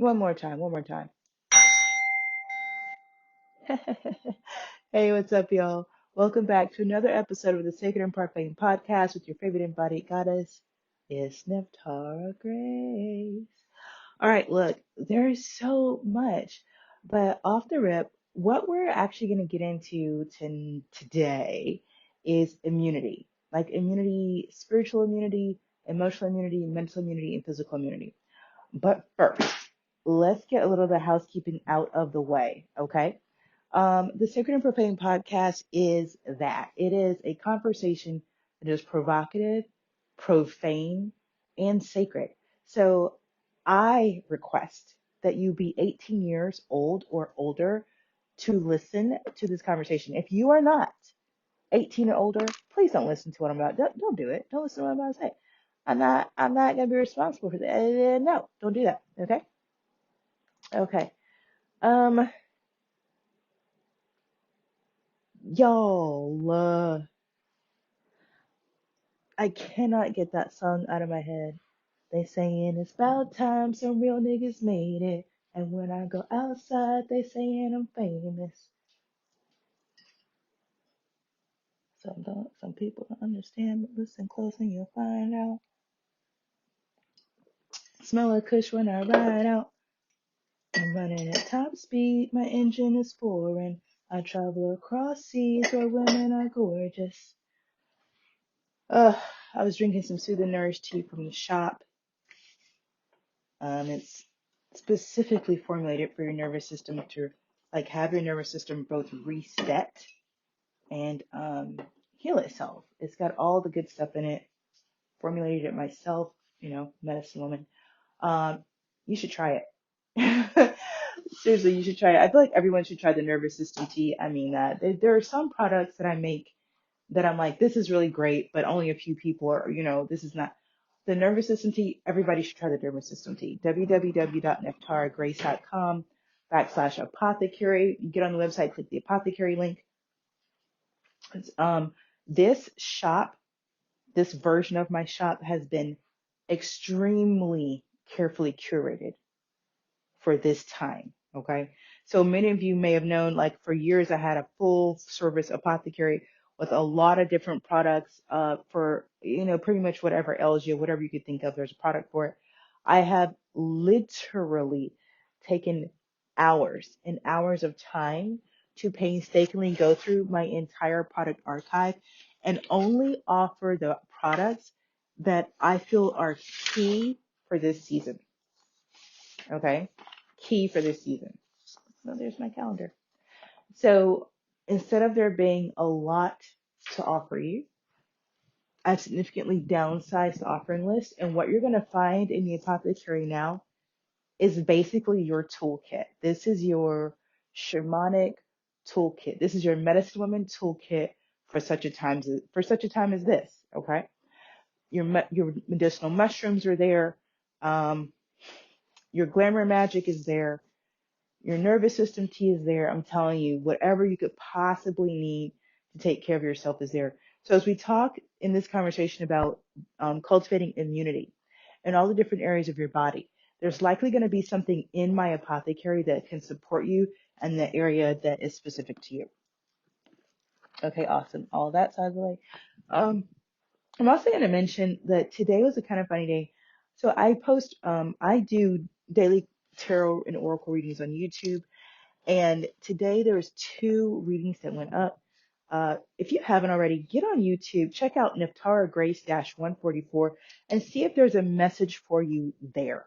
One more time, one more time. Hey, what's up, y'all? Welcome back to another episode of the Sacred and Profane Podcast with your favorite embodied goddess, is Neftara Grace. All right, look, there is so much, but off the rip, what we're actually going to get into today is immunity, like immunity, spiritual immunity, emotional immunity, mental immunity, and physical immunity. But first, let's get a little bit of housekeeping out of the way, okay? The Sacred and Profane Podcast is that. It is a conversation that is provocative, profane, and sacred. So I request that you be 18 years old or older to listen to this conversation. If you are not 18 or older, please don't listen to what I'm about. Don't do it. Don't listen to what I'm about to say. I'm not gonna be responsible for that. No, don't do that. Okay? Okay. Um, y'all, I cannot get that song out of my head. They saying it's about time some real niggas made it. And when I go outside, they saying I'm famous. Some people don't understand, but listen close and you'll find out. Smell a kush when I ride out. I'm running at top speed, my engine is foreign. I travel across seas where women are gorgeous. Uh, I was drinking some Soothing Nourish tea from the shop. It's specifically formulated for your nervous system to like have your nervous system both reset and heal itself. It's got all the good stuff in it. Formulated it myself, medicine woman. You should try it. Seriously, you should try it. I feel like everyone should try the nervous system tea. I mean, there are some products that I make that I'm like, this is really great, but only a few people are, this is not. The nervous system tea, everybody should try the nervous system tea. www.neftaragrace.com/apothecary. You get on the website, click the apothecary link. Um, this shop, this version of my shop has been extremely carefully curated for this time. Okay. So many of you may have known, like for years, I had a full service apothecary with a lot of different products, for, pretty much whatever ails you, whatever you could think of, there's a product for it. I have literally taken hours and hours of time to painstakingly go through my entire product archive and only offer the products that I feel are key for this season. Okay. Key for this season. So there's my calendar. So instead of there being a lot to offer you, I've significantly downsized the offering list. And what you're going to find in the apothecary now is basically your toolkit. This is your shamanic toolkit. This is your medicine woman toolkit for such a time as this. Okay. Your medicinal mushrooms are there. Um, your glamour magic is there. Your nervous system tea is there. I'm telling you, whatever you could possibly need to take care of yourself is there. So as we talk in this conversation about cultivating immunity in all the different areas of your body, there's likely going to be something in my apothecary that can support you in the area that is specific to you. Okay, awesome. All that out of the way. Um, I'm also going to mention that today was a kind of funny day. So I do daily tarot and oracle readings on YouTube. And today there was 2 readings that went up. If you haven't already, get on YouTube, check out Neftara Grace-144 and see if there's a message for you there.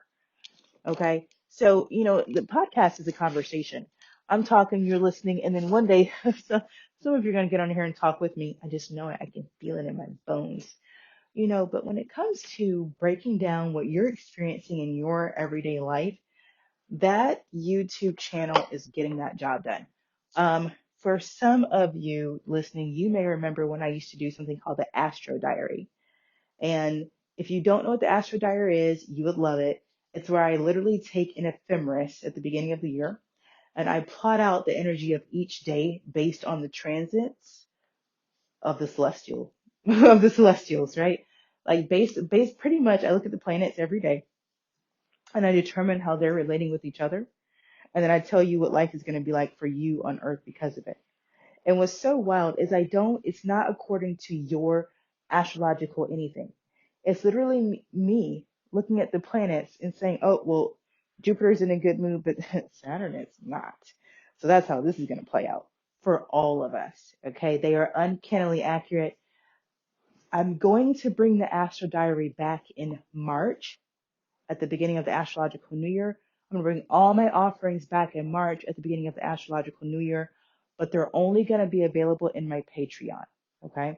Okay. So, the podcast is a conversation. I'm talking, you're listening, and then one day, some of you are going to get on here and talk with me. I just know it. I can feel it in my bones. But when it comes to breaking down what you're experiencing in your everyday life, that YouTube channel is getting that job done. For some of you listening, you may remember when I used to do something called the Astro Diary. And if you don't know what the Astro Diary is, you would love it. It's where I literally take an ephemeris at the beginning of the year and I plot out the energy of each day based on the transits of the celestials, right? Like based pretty much, I look at the planets every day and I determine how they're relating with each other. And then I tell you what life is going to be like for you on earth because of it. And what's so wild is it's not according to your astrological anything. It's literally me looking at the planets and saying, oh, well, Jupiter's in a good mood, but Saturn is not. So that's how this is going to play out for all of us. Okay. They are uncannily accurate. I'm going to bring the Astro Diary back in March at the beginning of the astrological new year. I'm going to bring all my offerings back in March at the beginning of the astrological new year, but they're only going to be available in my Patreon. Okay.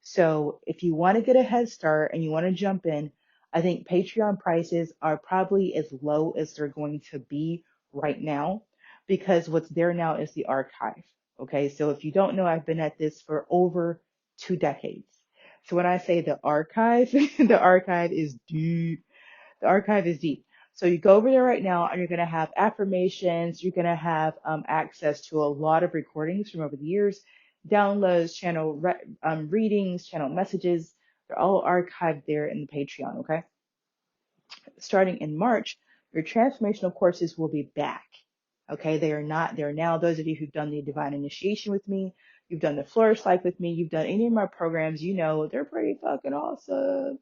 So if you want to get a head start and you want to jump in, I think Patreon prices are probably as low as they're going to be right now because what's there now is the archive. Okay. So if you don't know, I've been at this for over 2 decades. So when I say the archive, the archive is deep. The archive is deep. So you go over there right now and you're going to have affirmations. You're going to have access to a lot of recordings from over the years, downloads, readings, channel messages. They're all archived there in the Patreon. Okay. Starting in March, your transformational courses will be back. Okay. They are not, they're now those of you who've done the divine initiation with me. You've done the flourish life with me. You've done any of my programs. You know, they're pretty fucking awesome.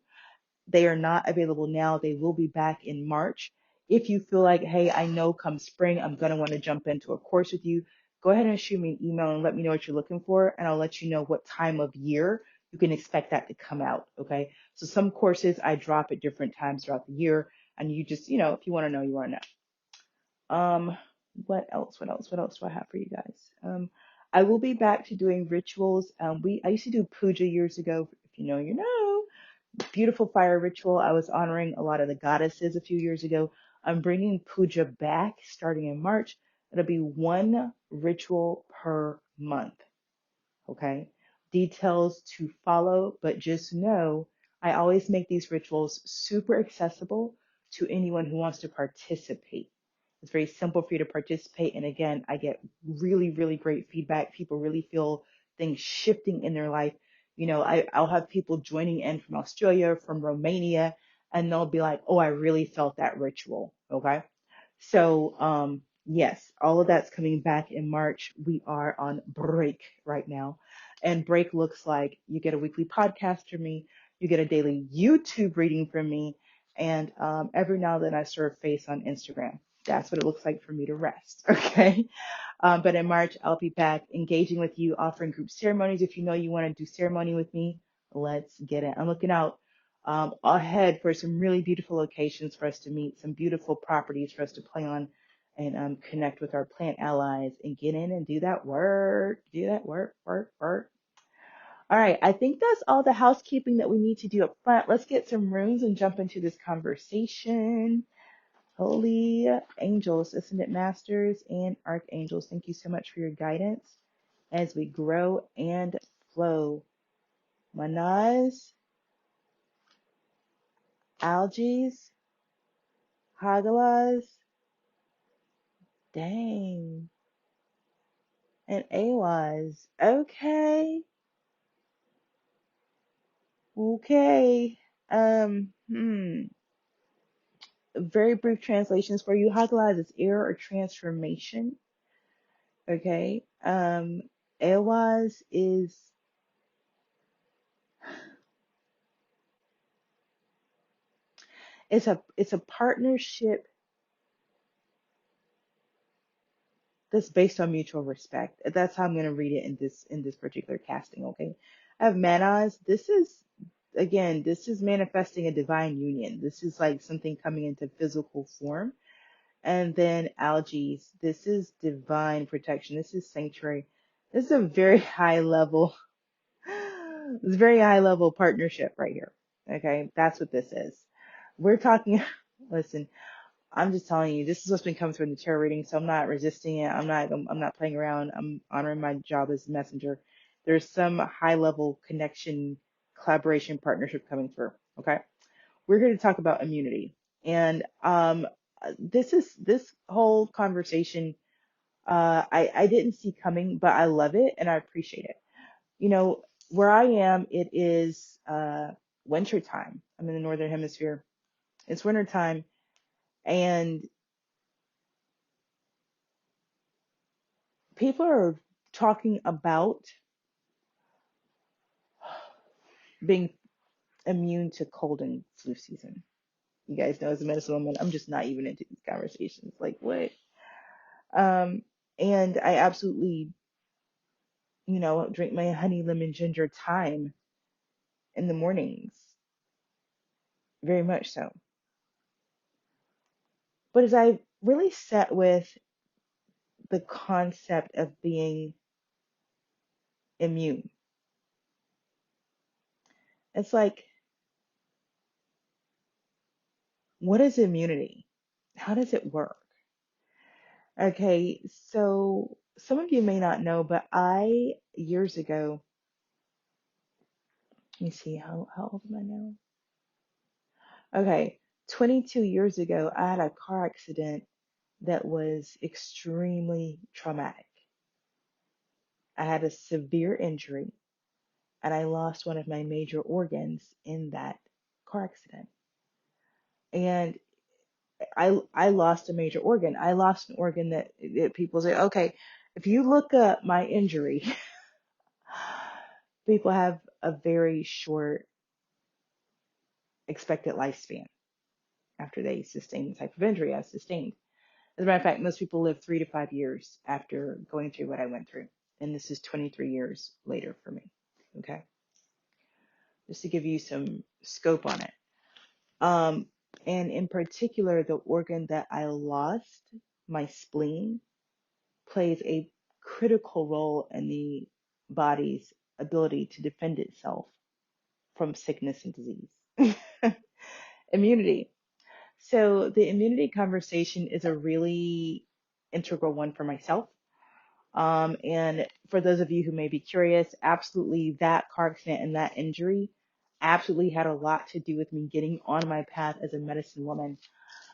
They are not available now. They will be back in March. If you feel like, hey, I know come spring, I'm going to want to jump into a course with you, go ahead and shoot me an email and let me know what you're looking for. And I'll let you know what time of year you can expect that to come out. Okay. So some courses I drop at different times throughout the year. And you just, if you want to know, you want to know. What else? What else do I have for you guys? I will be back to doing rituals. I used to do puja years ago. If you know, you know. Beautiful fire ritual. I was honoring a lot of the goddesses a few years ago. I'm bringing puja back starting in March. It'll be one ritual per month. Okay. Details to follow, but just know I always make these rituals super accessible to anyone who wants to participate. It's very simple for you to participate. And again, I get really, really great feedback. People really feel things shifting in their life. I'll have people joining in from Australia, from Romania, and they'll be like, oh, I really felt that ritual. Okay. So, yes, all of that's coming back in March. We are on break right now. And break looks like you get a weekly podcast from me, you get a daily YouTube reading from me, and every now and then I serve face on Instagram. That's what it looks like for me to rest. Okay. But in March, I'll be back engaging with you, offering group ceremonies. If you know you want to do ceremony with me, let's get it. I'm looking out ahead for some really beautiful locations for us to meet, some beautiful properties for us to play on and connect with our plant allies and get in and do that work. Do that work, work, work. All right, I think that's all the housekeeping that we need to do up front. Let's get some runes and jump into this conversation. Holy angels, ascendant masters, and archangels, thank you so much for your guidance as we grow and flow. Mannaz, Algiz, Hagalaz, dang, and Ehwaz. Okay, okay. Very brief translations for you. Hagalaz is air or transformation. Okay. Ehwaz is it's a partnership that's based on mutual respect. That's how I'm going to read it in this particular casting. Okay, I have Mannaz. This is manifesting a divine union. This is like something coming into physical form. And then Algiz. This is divine protection. This is sanctuary. This is a very high level, this very high level partnership right here. Okay, that's what this is. We're talking. Listen, I'm just telling you, this is what's been coming through in the tarot reading, so I'm not resisting it. I'm not playing around. I'm honoring my job as a messenger. There's some high level connection, collaboration, partnership coming through. Okay. We're here to talk about immunity. And this whole conversation I didn't see coming, but I love it and I appreciate it. Where I am, it is winter time. I'm in the northern hemisphere. It's winter time. And people are talking about being immune to cold and flu season. You guys know, as a medicine woman, I'm just not even into these conversations. Like, what? Um, and I absolutely, drink my honey, lemon, ginger thyme in the mornings, very much so. But as I really sat with the concept of being immune, it's like, what is immunity? How does it work? Okay, so some of you may not know, but years ago, let me see, how old am I now? Okay, 22 years ago, I had a car accident that was extremely traumatic. I had a severe injury and I lost one of my major organs in that car accident. And I lost a major organ. I lost an organ that people say, okay, if you look up my injury, people have a very short expected lifespan after they sustain the type of injury I sustained. As a matter of fact, most people live 3 to 5 years after going through what I went through. And this is 23 years later for me. Okay. Just to give you some scope on it. Um, and in particular, the organ that I lost, my spleen, plays a critical role in the body's ability to defend itself from sickness and disease. Immunity. So the immunity conversation is a really integral one for myself. And for those of you who may be curious, absolutely that car accident and that injury absolutely had a lot to do with me getting on my path as a medicine woman.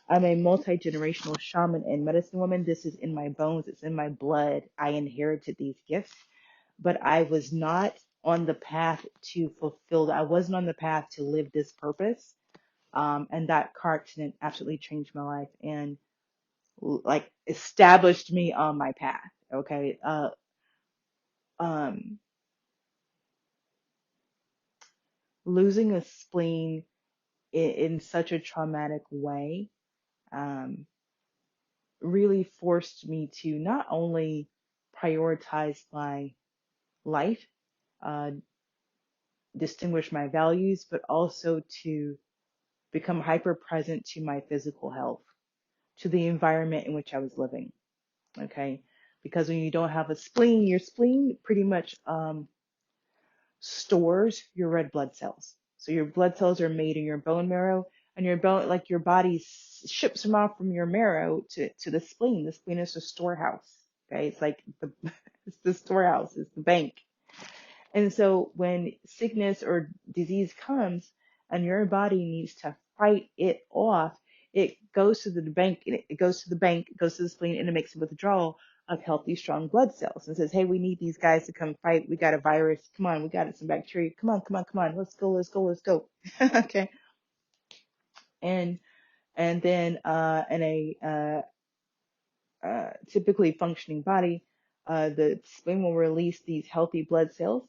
I'm a multi-generational shaman and medicine woman. This is in my bones. It's in my blood. I inherited these gifts, but I was not on the path to fulfill. I wasn't on the path to live this purpose. And that car accident absolutely changed my life and like established me on my path. Okay. Um, Losing a spleen in such a traumatic way um, really forced me to not only prioritize my life, uh, distinguish my values, but also to become hyper present to my physical health, to the environment in which I was living. Okay. Because when you don't have a spleen, your spleen pretty much stores your red blood cells. So your blood cells are made in your bone marrow, and your bone, like your body ships them off from your marrow to the spleen. The spleen is the storehouse. Okay, it's like it's the storehouse, it's the bank. And so when sickness or disease comes and your body needs to fight it off, it goes to the bank, it goes to the bank, it goes to the spleen, and it makes a withdrawal of healthy, strong blood cells and says, hey, we need these guys to come fight. We got a virus. Come on, we got some bacteria. Come on, come on, come on. Let's go, let's go, let's go. Okay. And then in a typically functioning body, the spleen will release these healthy blood cells,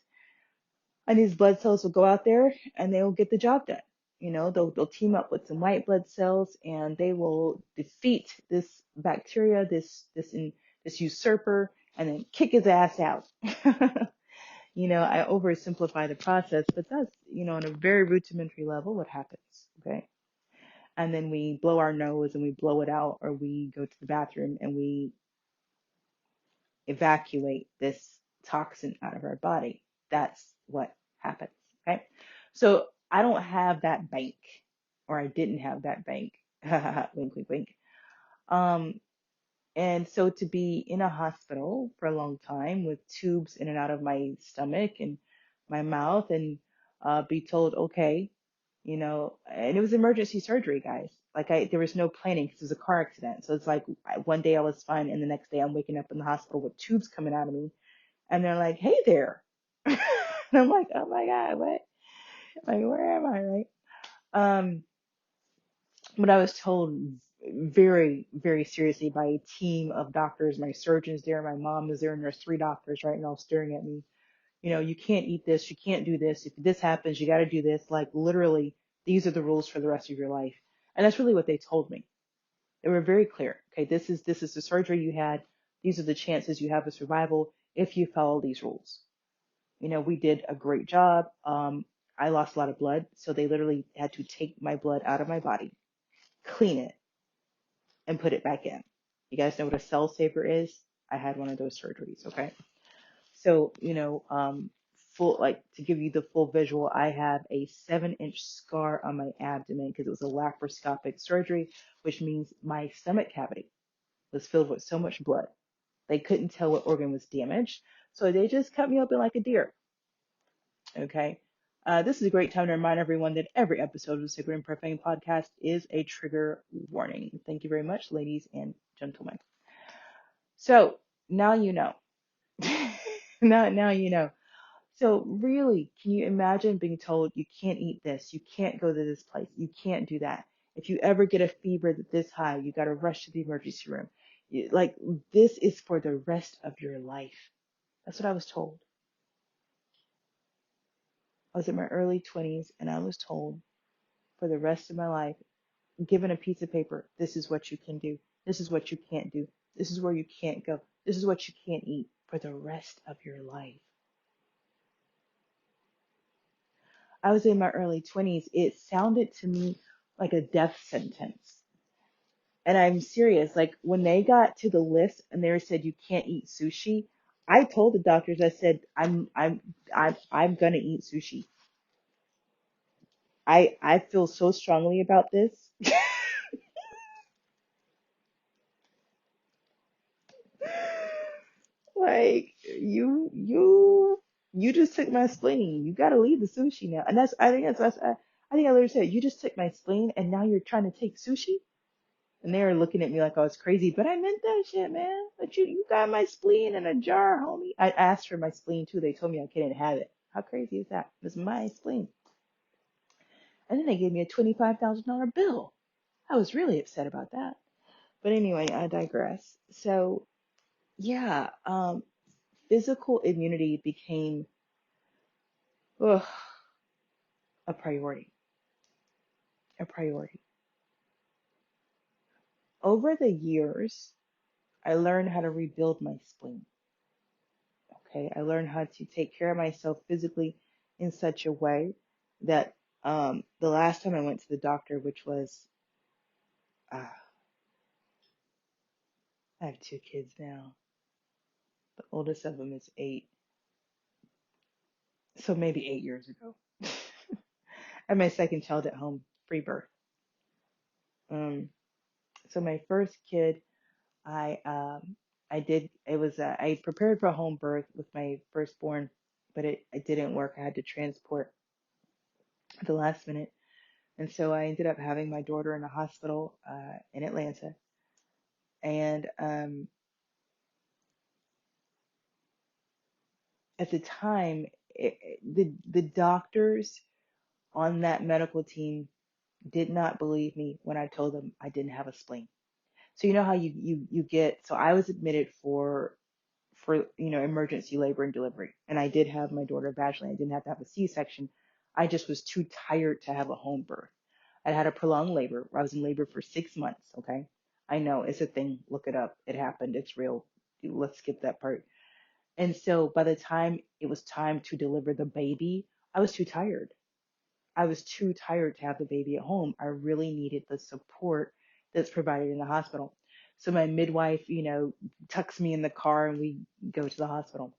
and these blood cells will go out there and they will get the job done. They'll team up with some white blood cells and they will defeat this bacteria, this usurper, and then kick his ass out. I oversimplify the process, but that's, on a very rudimentary level, what happens. Okay. And then we blow our nose and we blow it out, or we go to the bathroom and we evacuate this toxin out of our body. That's what happens. Okay. So I don't have that bank, or I didn't have that bank. Wink, wink, wink. Um, and so to be in a hospital for a long time with tubes in and out of my stomach and my mouth, and be told, okay, and it was emergency surgery, guys. Like there was no planning because it was a car accident. So it's like one day I was fine, and the next day I'm waking up in the hospital with tubes coming out of me, and they're like, "Hey there," and I'm like, "Oh my God, what? Like, where am I?" Right? Um, but I was told very, very seriously by a team of doctors. My surgeon's there, my mom is there, and there's three doctors right now staring at me. You can't eat this, you can't do this. If this happens, you got to do this. Like literally, these are the rules for the rest of your life. And that's really what they told me. They were very clear. Okay, this is the surgery you had. These are the chances you have of survival if you follow these rules. We did a great job. I lost a lot of blood, so they literally had to take my blood out of my body, clean it, and put it back in. You guys know what a cell saver is? I had one of those surgeries, okay? So, full, like to give you the full visual, I have a 7-inch scar on my abdomen because it was a laparoscopic surgery, which means my stomach cavity was filled with so much blood. They couldn't tell what organ was damaged. So they just cut me open like a deer. Okay. This is a great time to remind everyone that every episode of the Sacred and Profane Podcast is a trigger warning. Thank you very much, ladies and gentlemen. So now you know. now you know. So really, can you imagine being told you can't eat this, you can't go to this place, you can't do that. If you ever get a fever this high, you got to rush to the emergency room. Like this is for the rest of your life. That's what I was told. I was in my early 20s and I was told for the rest of my life, given a piece of paper, this is what you can do. This is what you can't do. This is where you can't go. This is what you can't eat for the rest of your life. I was in my early 20s. It sounded to me like a death sentence. And I'm serious. Like when they got to the list and they said you can't eat sushi, I told the doctors, I said, I'm gonna eat sushi. I feel so strongly about this. Like you just took my spleen. You gotta leave the sushi now. And I think I literally said, you just took my spleen and now you're trying to take sushi? And they were looking at me like I was crazy, but I meant that shit, man. But you got my spleen in a jar, homie. I asked for my spleen too. They told me I couldn't have it. How crazy is that? It was my spleen. And then they gave me a $25,000 bill. I was really upset about that. But anyway, I digress. So yeah, physical immunity became ugh, a priority. A priority. Over the years, I learned how to rebuild my spleen. Okay, I learned how to take care of myself physically in such a way that the last time I went to the doctor, which was uh, I have two kids now. The oldest of them is 8, so maybe 8 years ago. I had my second child at home, free birth. Um, so my first kid, I I did it was I prepared for a home birth with my firstborn, but it didn't work. I had to transport at the last minute. And so I ended up having my daughter in a hospital in Atlanta. And at the time, the doctors on that medical team did not believe me when I told them I didn't have a spleen. So you know how you get. So I was admitted for emergency labor and delivery, and I did have my daughter vaginally. I didn't have to have a C-section. I just was too tired to have a home birth. I had a prolonged labor. I was in labor for 6 months. Okay, I know it's a thing. Look it up. It happened. It's real. Let's skip that part. And so by the time it was time to deliver the baby, I was too tired. I was too tired to have the baby at home. I really needed the support that's provided in the hospital. So my midwife, tucks me in the car and we go to the hospital.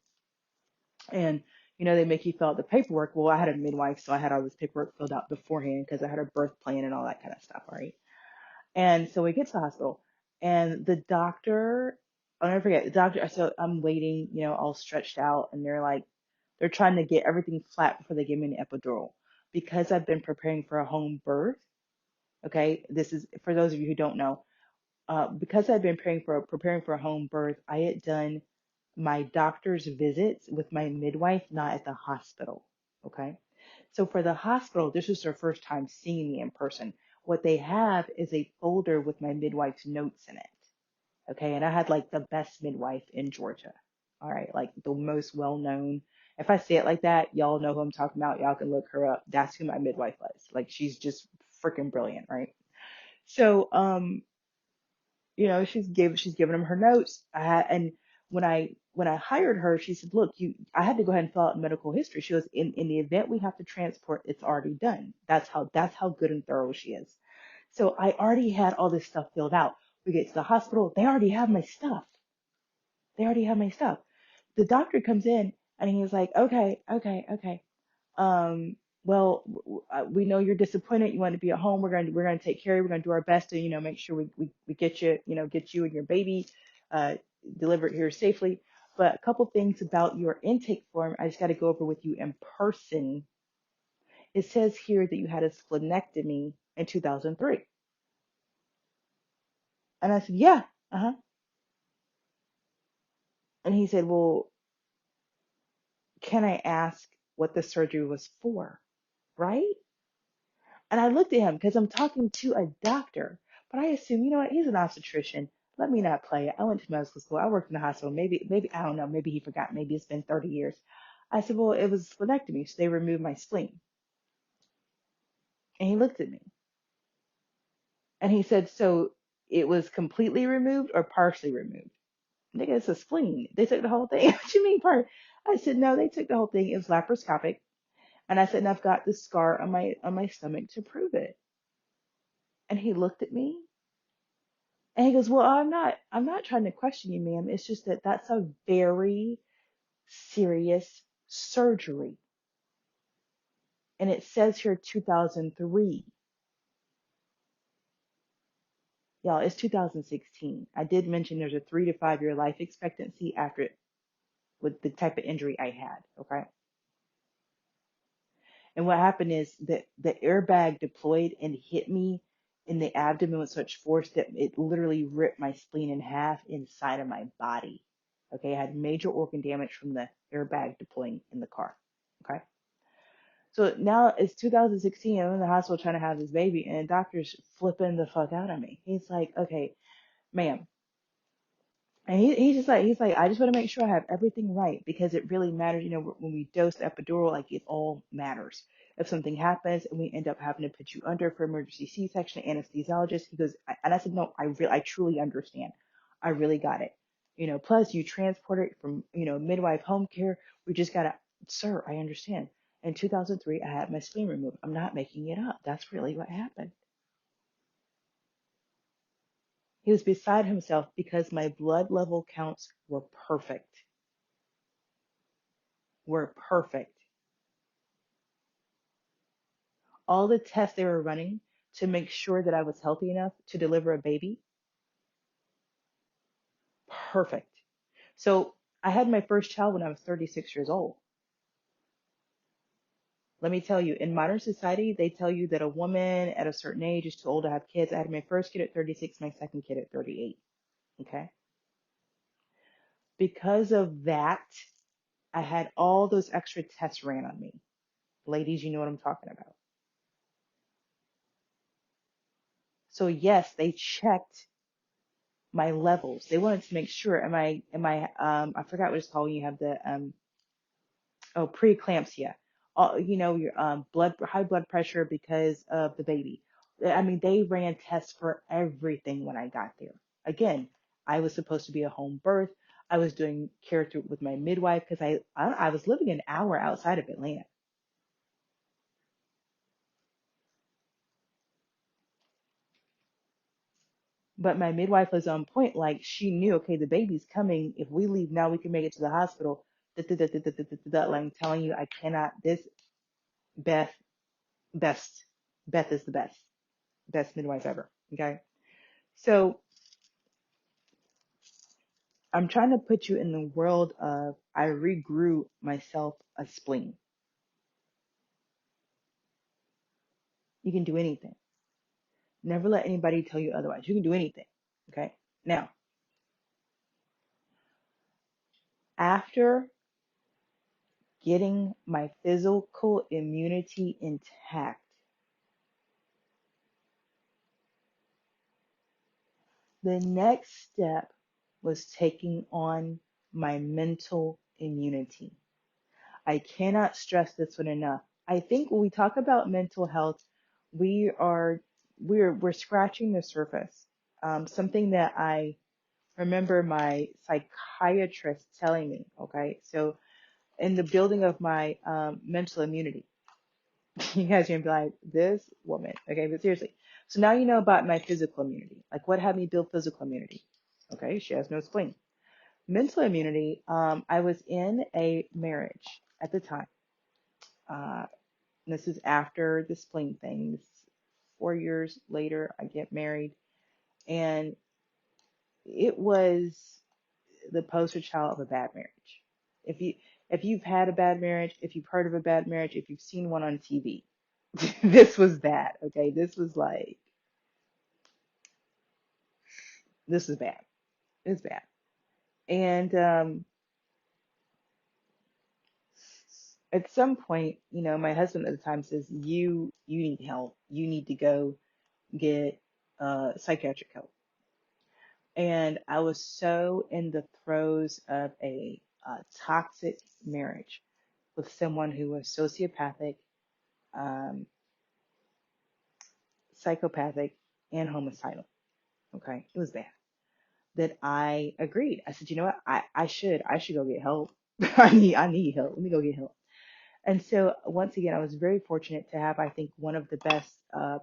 And, they make you fill out the paperwork. Well, I had a midwife, so I had all this paperwork filled out beforehand because I had a birth plan and all that kind of stuff, right? And so we get to the hospital and the doctor, I'll never forget, the doctor, so I'm waiting, all stretched out and they're trying to get everything flat before they give me an epidural. Because I've been preparing for a home birth, okay, this is for those of you who don't know, because I've been preparing for a home birth, I had done my doctor's visits with my midwife, not at the hospital. Okay. So for the hospital, this was their first time seeing me in person. What they have is a folder with my midwife's notes in it. Okay. And I had like the best midwife in Georgia. All right. Like the most well known. If I say it like that, y'all know who I'm talking about. Y'all can look her up. That's who my midwife was. Like she's just freaking brilliant. Right. So, she's giving him her notes. And when I hired her, she said, look, I had to go ahead and fill out medical history. She goes, in the event we have to transport, it's already done. That's how good and thorough she is. So I already had all this stuff filled out. We get to the hospital. They already have my stuff. They already have my stuff. The doctor comes in and he's like, okay. Um, well, we know you're disappointed. You want to be at home. We're going to take care of you. We're going to do our best to, make sure we get you, get you and your baby, uh, delivered here safely. But a couple things about your intake form, I just got to go over with you in person. It says here that you had a splenectomy in 2003. And I said, yeah, uh-huh. And he said, well, can I ask what the surgery was for? Right? And I looked at him because I'm talking to a doctor, but I assume, you know what, he's an obstetrician. Let me not play it. I went to medical school. I worked in the hospital. Maybe, I don't know. Maybe he forgot. Maybe it's been 30 years. I said, well, it was a splenectomy. So they removed my spleen. And he looked at me and he said, so it was completely removed or partially removed? Nigga, it's a spleen. They took the whole thing. What you mean part? I said, no, they took the whole thing. It was laparoscopic. And I said, and I've got the scar on my stomach to prove it. And he looked at me and he goes, well, I'm not trying to question you, ma'am. It's just that that's a very serious surgery. And it says here 2003. Y'all, it's 2016. I did mention there's a 3 to 5 year life expectancy after it with the type of injury I had. Okay. And what happened is that the airbag deployed and hit me in the abdomen with such force that it literally ripped my spleen in half inside of my body. Okay, I had major organ damage from the airbag deploying in the car. Okay, so now it's 2016. I'm in the hospital trying to have this baby, and the doctor's flipping the fuck out of me. He's like, "Okay, ma'am." And he's like, I just want to make sure I have everything right because it really matters. When we dose the epidural, like it all matters. If something happens and we end up having to put you under for emergency C-section, anesthesiologist, he goes, and I said, no, I truly understand. I really got it. Plus you transport it from, midwife home care. We just gotta, sir, I understand. In 2003, I had my spleen removed. I'm not making it up. That's really what happened. He was beside himself because my blood level counts were perfect. Were perfect. All the tests they were running to make sure that I was healthy enough to deliver a baby, perfect. So I had my first child when I was 36 years old. Let me tell you, in modern society, they tell you that a woman at a certain age is too old to have kids. I had my first kid at 36, my second kid at 38. Okay. Because of that, I had all those extra tests ran on me. Ladies, you know what I'm talking about. So yes, they checked my levels. They wanted to make sure, I forgot what it's called when you have the, preeclampsia. Your high blood pressure because of the baby. I mean, they ran tests for everything when I got there. Again, I was supposed to be a home birth. I was doing care with my midwife because I was living an hour outside of Atlanta. But my midwife was on point. Like she knew, okay, the baby's coming. If we leave now, we can make it to the hospital. Like I'm telling you, I cannot. This Beth, best. Beth is the best midwife ever. Okay. So I'm trying to put you in the world of I regrew myself a spleen. You can do anything. Never let anybody tell you otherwise. You can do anything. Okay. Now, after getting my physical immunity intact, The next step was taking on my mental immunity. I cannot stress this one enough. I think when we talk about mental health, we are we're scratching the surface. Something that I remember my psychiatrist telling me. Okay, so in the building of my mental immunity, you guys are gonna be like, this woman. Okay, but seriously. So now you know about my physical immunity. Like what had me build physical immunity? Okay, she has no spleen. Mental immunity. I was in a marriage at the time. Uh, this is after the spleen thing. This is 4 years later, I get married, and it was the poster child of a bad marriage. If you if you've had a bad marriage, if you've heard of a bad marriage, if you've seen one on TV, this was that. Okay, this is bad. It's bad. And at some point, my husband at the time says, you need help. You need to go get psychiatric help. And I was so in the throes of a toxic marriage with someone who was sociopathic, um, psychopathic, and homicidal. Okay, it was bad. That I agreed. I said, you know what? I should go get help. I need help. Let me go get help. And so once again, I was very fortunate to have, I think, one of the best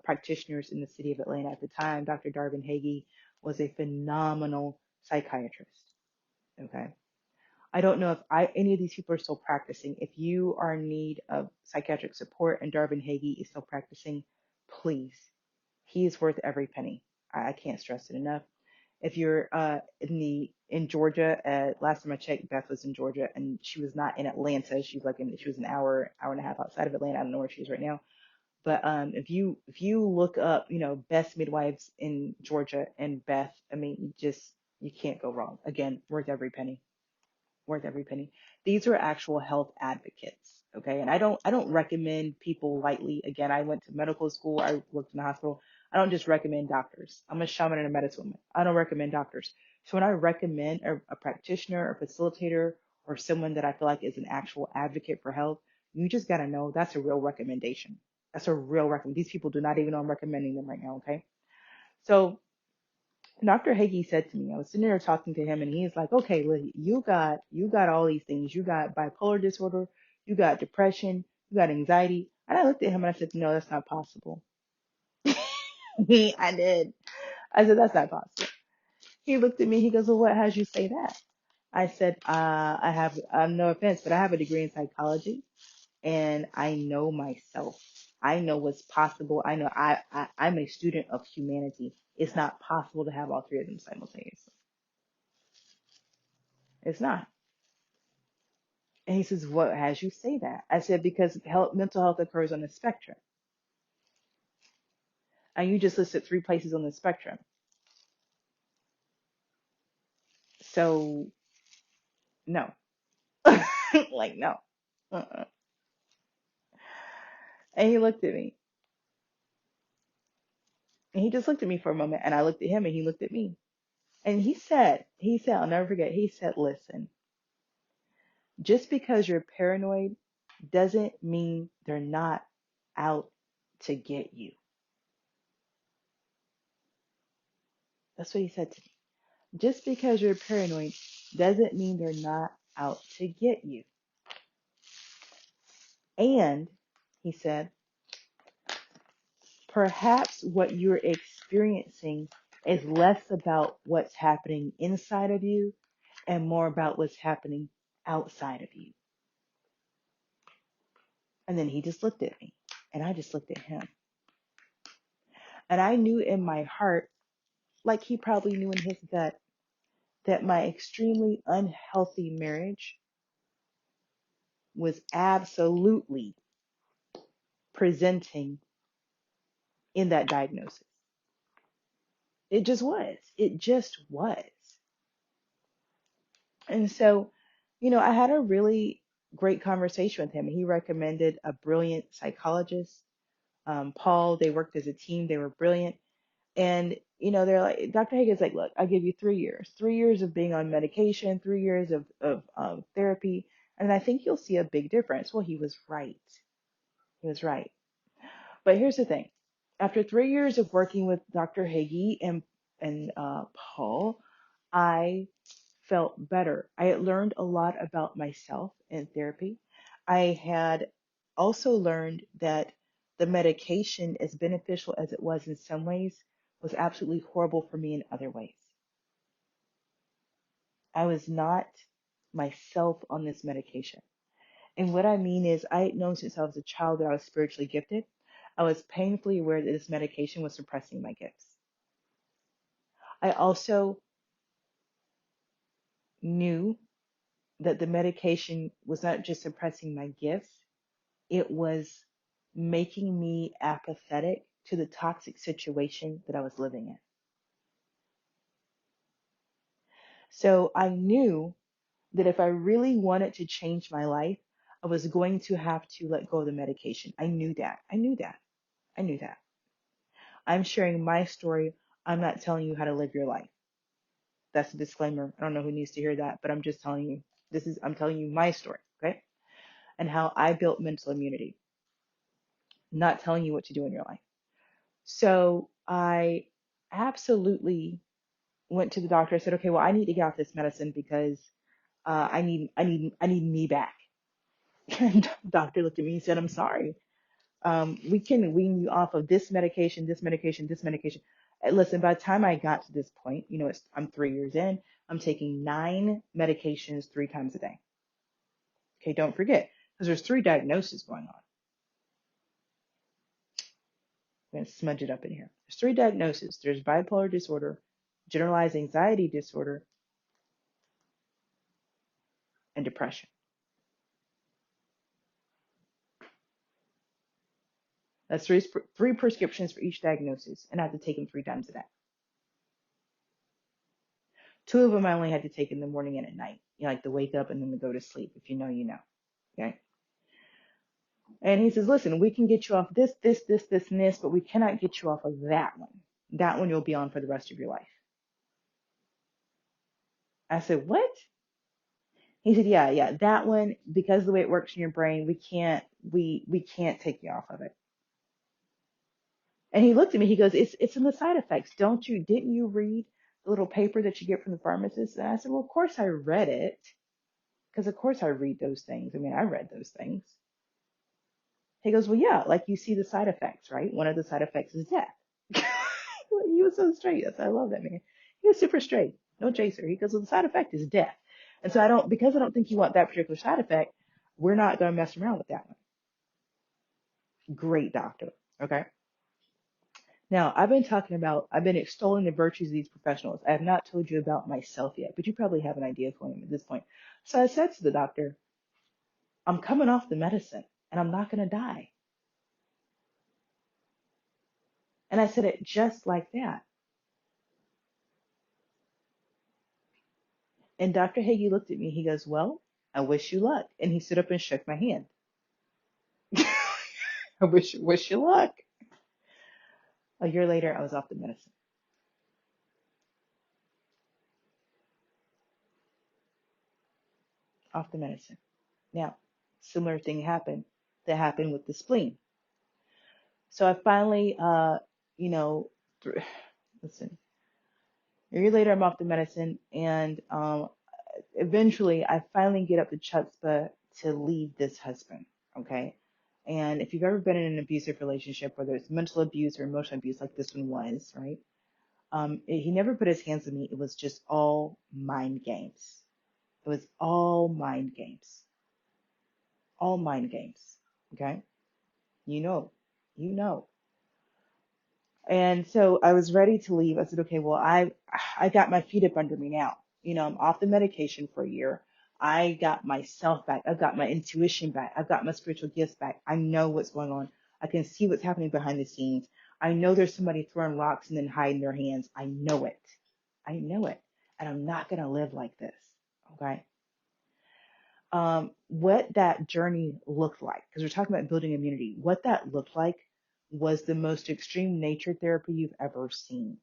practitioners in the city of Atlanta at the time. Dr. Darvin Hagee was a phenomenal psychiatrist. Okay. I don't know if any of these people are still practicing. If you are in need of psychiatric support and Darvin Hagee is still practicing, please. He is worth every penny. I can't stress it enough. If you're in Georgia, last time I checked, Beth was in Georgia and she was not in Atlanta. She was an hour and a half outside of Atlanta. I don't know where she is right now. But if you look up, best midwives in Georgia and Beth, I mean, you can't go wrong. Again, worth every penny, worth every penny. These are actual health advocates, okay? And I don't recommend people lightly. Again, I went to medical school, I worked in the hospital. I don't just recommend doctors. I'm a shaman and a medicine woman. I don't recommend doctors. So when I recommend a practitioner, a facilitator, or someone that I feel like is an actual advocate for health, you just gotta know that's a real recommendation. That's a real recommend. These people do not even know I'm recommending them right now, okay? So Dr. Hagee said to me, I was sitting there talking to him, and he's like, "Okay, Lily, you got all these things. You got bipolar disorder, you got depression, you got anxiety." And I looked at him and I said, "No, that's not possible." I did. I said, "That's not possible." He looked at me. He goes, "Well, what has you say that?" I said, "I have, no offense, but I have a degree in psychology, and I know myself. I know what's possible. I know I'm a student of humanity. It's not possible to have all three of them simultaneously. It's not." And he says, "What has you say that?" I said, "Because mental health occurs on the spectrum. And you just listed three places on the spectrum. So, no." Like, no. Uh-uh. And he looked at me. And he just looked at me for a moment. And I looked at him and he looked at me. And he said, I'll never forget, he said, "Listen, just because you're paranoid doesn't mean they're not out to get you." That's what he said to me. Just because you're paranoid doesn't mean they're not out to get you. And he said, perhaps what you're experiencing is less about what's happening inside of you and more about what's happening outside of you. And then he just looked at me and I just looked at him. And I knew in my heart, like he probably knew in his gut, that my extremely unhealthy marriage was absolutely presenting in that diagnosis. It just was. It just was. And so, I had a really great conversation with him. He recommended a brilliant psychologist, Paul. They worked as a team. They were brilliant. And, they're like, Dr. Hagen's like, look, I'll give you 3 years, 3 years of being on medication, 3 years of therapy, and I think you'll see a big difference. Well, he was right. He was right. But here's the thing. After 3 years of working with Dr. Hagee and Paul, I felt better. I had learned a lot about myself in therapy. I had also learned that the medication, as beneficial as it was in some ways, was absolutely horrible for me in other ways. I was not myself on this medication. And what I mean is, I had known since I was a child that I was spiritually gifted. I was painfully aware that this medication was suppressing my gifts. I also knew that the medication was not just suppressing my gifts, it was making me apathetic to the toxic situation that I was living in. So I knew that if I really wanted to change my life, I was going to have to let go of the medication. I knew that. I knew that. I knew that. I'm sharing my story. I'm not telling you how to live your life. That's a disclaimer. I don't know who needs to hear that, but I'm just telling you, I'm telling you my story, okay? And how I built mental immunity, not telling you what to do in your life. So I absolutely went to the doctor. I said, okay, well, I need to get off this medicine because I need me back. And the doctor looked at me and said, I'm sorry. We can wean you off of this medication, this medication, this medication. Listen, by the time I got to this point, I'm 3 years in, I'm taking 9 medications 3 times a day. Okay, don't forget, because there's 3 diagnoses going on. I'm going to smudge it up in here. There's 3 diagnoses. There's bipolar disorder, generalized anxiety disorder, and depression. That's three prescriptions for each diagnosis, and I have to take them 3 times a day. 2 of them I only had to take in the morning and at night. Like to wake up and then to go to sleep. If you know, you know. Okay. And he says, listen, we can get you off this, this, this, this, and this, but we cannot get you off of that one. That one you'll be on for the rest of your life. I said, what? He said, yeah, that one, because of the way it works in your brain, we can't take you off of it. And he looked at me, he goes, it's in the side effects. Didn't you read the little paper that you get from the pharmacist? And I said, well, of course I read it. Because of course I read those things. I mean, I read those things. He goes, well, yeah, like you see the side effects, right? One of the side effects is death. He was so straight. I love that man. He was super straight. No chaser. He goes, well, the side effect is death. And so because I don't think you want that particular side effect, we're not going to mess around with that one. Great doctor. Okay. Now, I've been extolling the virtues of these professionals. I have not told you about myself yet, but you probably have an idea of who I am at this point. So I said to the doctor, I'm coming off the medicine and I'm not going to die. And I said it just like that. And Dr. Hagee looked at me. He goes, well, I wish you luck. And he stood up and shook my hand. I wish you luck. A year later, I was off the medicine. Off the medicine. Now, similar thing happened that happened with the spleen. So I finally, you know, listen, a year later, I'm off the medicine, and eventually, I finally get up the chutzpah to leave this husband. Okay. And if you've ever been in an abusive relationship, whether it's mental abuse or emotional abuse, like this one was, right? He never put his hands on me. It was just all mind games. It was all mind games. All mind games. Okay. You know, you know. And so I was ready to leave. I said, okay, well, I got my feet up under me now. I'm off the medication for a year. I got myself back. I've got my intuition back. I've got my spiritual gifts back. I know what's going on. I can see what's happening behind the scenes. I know there's somebody throwing rocks and then hiding their hands. I know it. I know it. And I'm not going to live like this. Okay. What that journey looked like, because we're talking about building immunity, what that looked like was the most extreme nature therapy you've ever seen.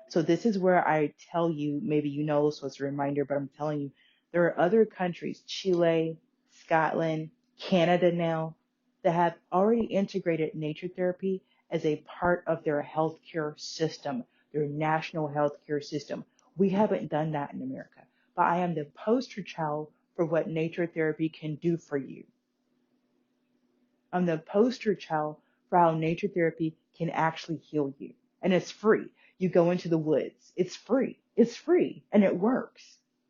So this is where I tell you, maybe you know, so it's a reminder, but I'm telling you, there are other countries, Chile, Scotland, Canada now, that have already integrated nature therapy as a part of their healthcare system, their national healthcare system. We haven't done that in America, but I am the poster child for what nature therapy can do for you. I'm the poster child for how nature therapy can actually heal you. And it's free. You go into the woods. It's free. It's free. And it works.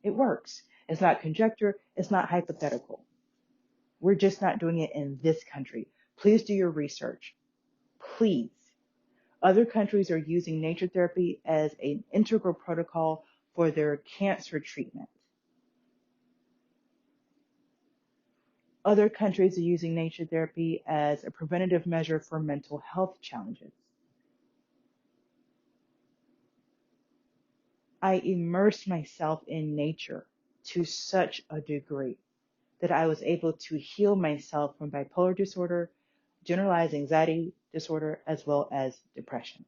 It works. It's not conjecture. It's not hypothetical. We're just not doing it in this country. Please do your research. Please. Other countries are using nature therapy as an integral protocol for their cancer treatment. Other countries are using nature therapy as a preventative measure for mental health challenges. I immersed myself in nature to such a degree that I was able to heal myself from bipolar disorder, generalized anxiety disorder, as well as depression.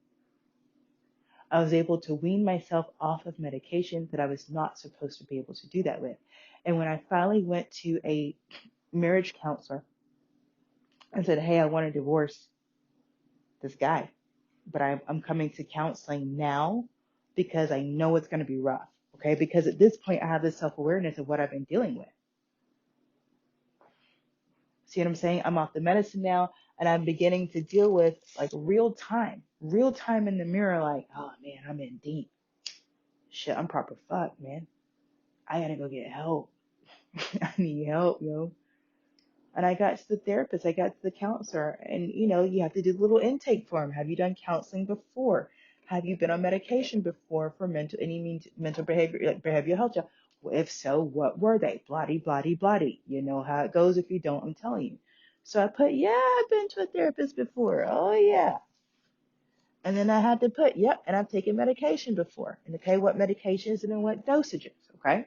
I was able to wean myself off of medication that I was not supposed to be able to do that with. And when I finally went to a marriage counselor and said, hey, I want to divorce this guy, but I'm coming to counseling now because I know it's going to be rough. Okay. Because at this point, I have this self-awareness of what I've been dealing with. See what I'm saying? I'm off the medicine now and I'm beginning to deal with like real time in the mirror. Like, oh man, I'm in deep shit. I'm proper fucked, man. I gotta go get help. I need help, yo. And I got to the therapist, I got to the counselor, and you have to do a little intake form. Have you done counseling before? Have you been on medication before for mental behavior, like behavioral health? Well, if so, what were they? Bloody, bloody, bloody. You know how it goes. If you don't, I'm telling you. So I put, yeah, I've been to a therapist before. Oh yeah. And then I had to put, yep, and I've taken medication before. And okay, what medications and then what dosages, okay?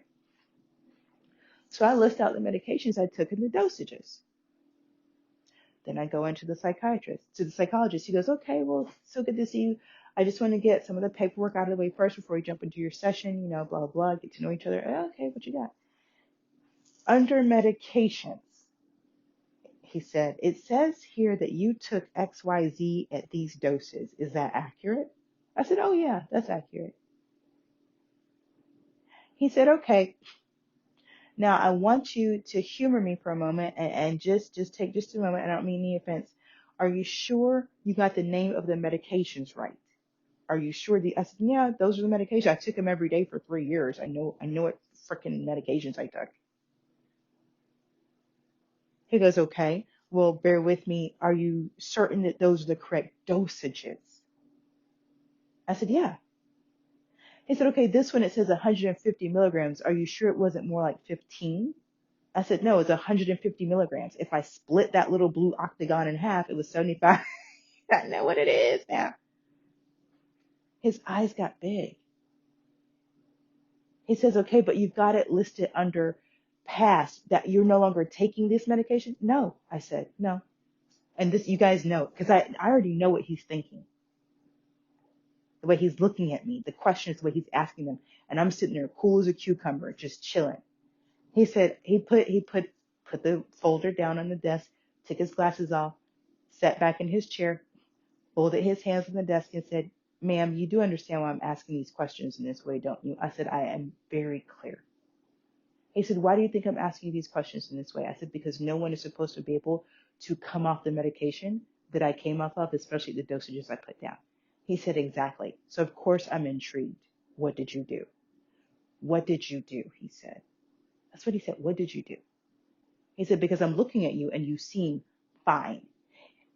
So I list out the medications I took and the dosages. Then I go into the psychologist. He goes, okay, well, so good to see you. I just want to get some of the paperwork out of the way first before you jump into your session, blah, blah, get to know each other. Okay, what you got? Under medications, he said, it says here that you took XYZ at these doses. Is that accurate? I said, oh yeah, that's accurate. He said, okay, now I want you to humor me for a moment and just take just a moment. I don't mean any offense. Are you sure you got the name of the medications right? Are you sure I said, yeah, those are the medications. I took them every day for 3 years. I know what freaking medications I took. He goes, okay, well, bear with me. Are you certain that those are the correct dosages? I said, yeah. He said, okay, this one, it says 150 milligrams. Are you sure it wasn't more like 15? I said, no, it's 150 milligrams. If I split that little blue octagon in half, it was 75. I know what it is now. His eyes got big. He says, okay, but you've got it listed under past that you're no longer taking this medication. No, I said, no. And this, you guys know, because I already know what he's thinking. The way he's looking at me, the questions, the way he's asking them. And I'm sitting there cool as a cucumber, just chilling. He said, he put the folder down on the desk, took his glasses off, sat back in his chair, folded his hands on the desk and said, ma'am, you do understand why I'm asking these questions in this way, don't you? I said, I am very clear. He said, why do you think I'm asking you these questions in this way? I said, because no one is supposed to be able to come off the medication that I came off of, especially the dosages I put down. He said, exactly. So of course I'm intrigued. What did you do? What did you do? He said. That's what he said. What did you do? He said, because I'm looking at you and you seem fine.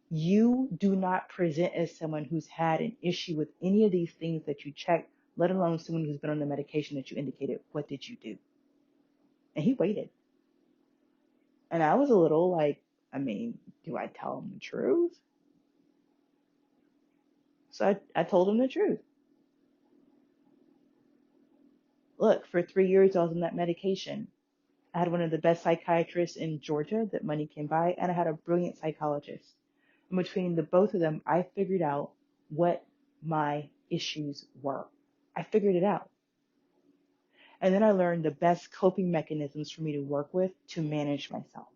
You do not present as someone who's had an issue with any of these things that you checked, let alone someone who's been on the medication that you indicated. What did you do? And he waited. And I was a little like, do I tell him the truth? So I told him the truth. Look, for 3 years I was on that medication. I had one of the best psychiatrists in Georgia that money can buy, and I had a brilliant psychologist. And between the both of them, I figured out what my issues were. I figured it out. And then I learned the best coping mechanisms for me to work with to manage myself.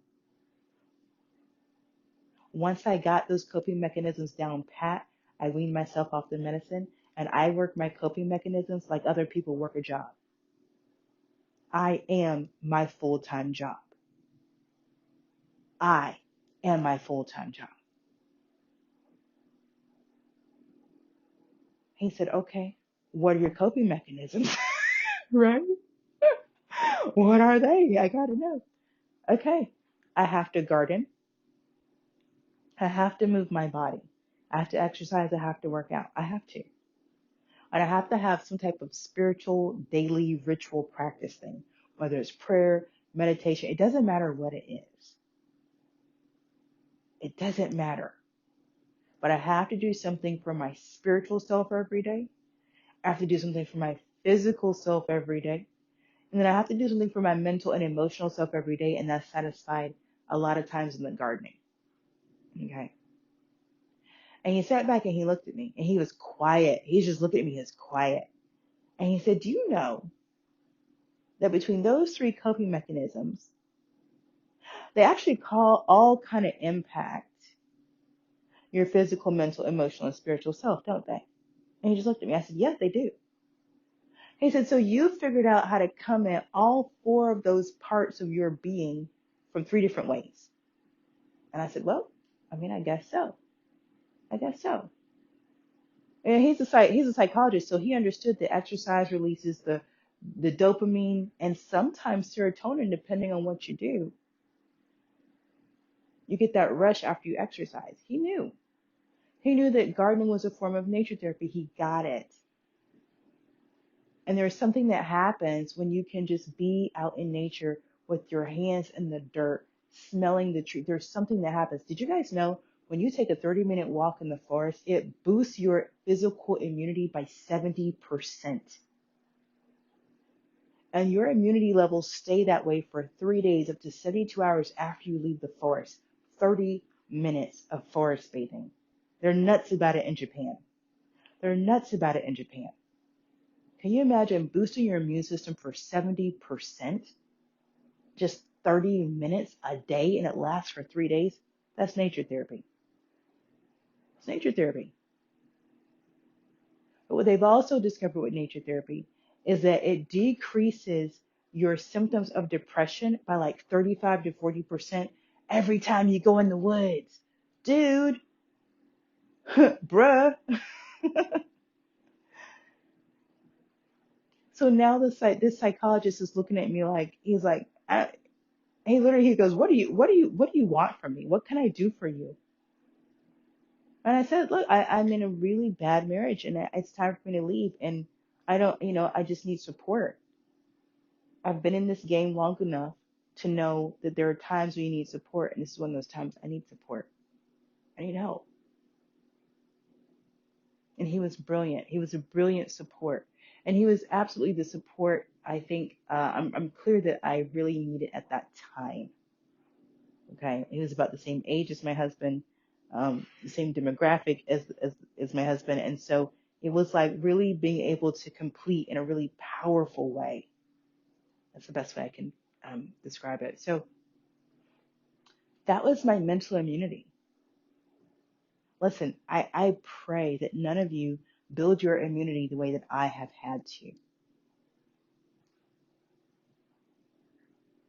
Once I got those coping mechanisms down pat, I weaned myself off the medicine and I work my coping mechanisms like other people work a job. I am my full-time job. I am my full-time job. He said, okay, what are your coping mechanisms? Right? What are they? I gotta know. Okay, I have to garden. I have to move my body. I have to exercise. I have to work out. I have to. And I have to have some type of spiritual daily ritual practice thing, whether it's prayer, meditation. It doesn't matter what it is. It doesn't matter. But I have to do something for my spiritual self every day. I have to do something for my physical self every day. And then I have to do something for my mental and emotional self every day. And that's satisfied a lot of times in the gardening. Okay. And he sat back and he looked at me and he was quiet. He just looked at me as quiet. And he said, do you know that between those three coping mechanisms, they actually all kind of impact your physical, mental, emotional, and spiritual self, don't they? And he just looked at me. I said, yes, they do. He said, so you figured out how to come at all four of those parts of your being from three different ways. And I said, well, I mean, I guess so. I guess so. And he's a psychologist, so he understood that exercise releases the dopamine and sometimes serotonin, depending on what you do. You get that rush after you exercise. He knew. He knew that gardening was a form of nature therapy. He got it. And there's something that happens when you can just be out in nature with your hands in the dirt, smelling the tree. There's something that happens. Did you guys know when you take a 30-minute walk in the forest, it boosts your physical immunity by 70%? And your immunity levels stay that way for 3 days, up to 72 hours after you leave the forest. 30 minutes of forest bathing. They're nuts about it in Japan. They're nuts about it in Japan. Can you imagine boosting your immune system for 70%? Just 30 minutes a day and it lasts for 3 days? That's nature therapy. It's nature therapy. But what they've also discovered with nature therapy is that it decreases your symptoms of depression by like 35 to 40% every time you go in the woods. Dude, bruh. So now this psychologist is looking at me like, he's like, he goes, what do you want from me? What can I do for you? And I said, look, I'm in a really bad marriage and it's time for me to leave. And I don't, I just need support. I've been in this game long enough to know that there are times when you need support. And this is one of those times I need support. I need help. And he was brilliant. He was a brilliant support. And he was absolutely the support I think I'm clear that I really needed at that time. Okay. He was about the same age as my husband, the same demographic as my husband. And so it was like really being able to complete in a really powerful way. That's the best way I can describe it. So that was my mental immunity. Listen, I pray that none of you build your immunity the way that I have had to,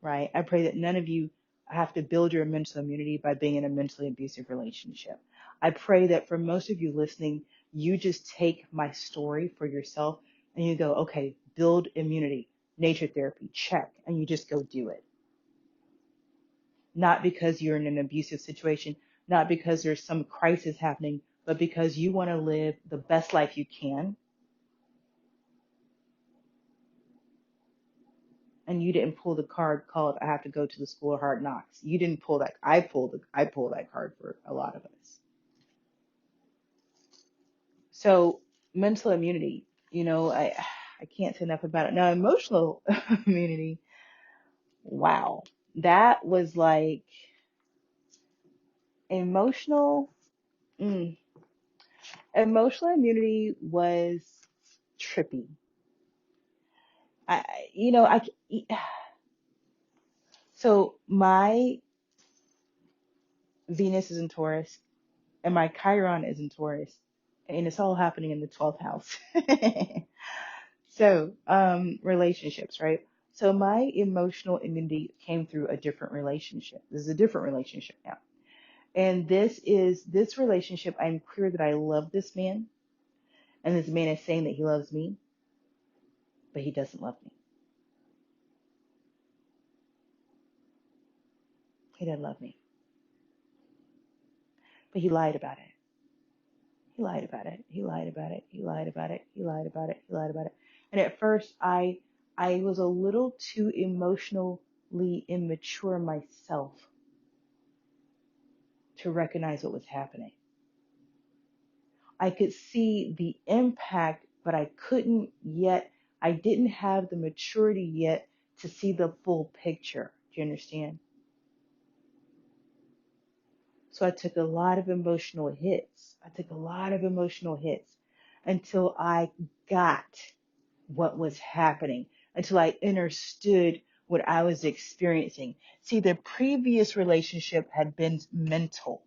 right? I pray that none of you have to build your mental immunity by being in a mentally abusive relationship. I pray that for most of you listening, you just take my story for yourself and you go, okay, build immunity, nature therapy, check, and you just go do it. Not because you're in an abusive situation, not because there's some crisis happening, but because you want to live the best life you can. And you didn't pull the card called I have to go to the school of hard knocks. You didn't pull that. I pulled that card for a lot of us. So mental immunity, I can't say enough about it. Now emotional immunity, wow. That was like emotional. Mm. Emotional immunity was trippy. I, you know, I, so my Venus is in Taurus and my Chiron is in Taurus, and it's all happening in the 12th house. So, relationships, right? So my emotional immunity came through a different relationship. This is a different relationship now. And this relationship, I'm clear that I love this man, and this man is saying that he loves me, but he doesn't love me. He doesn't love me. But he lied about it. He lied about it. He lied about it. He lied about it. He lied about it. He lied about it. And at first I was a little too emotionally immature myself to recognize what was happening. I could see the impact, but I didn't have the maturity yet to see the full picture. Do you understand? So I took a lot of emotional hits. I took a lot of emotional hits until I got what was happening, until I understood what I was experiencing. See, the previous relationship had been mental.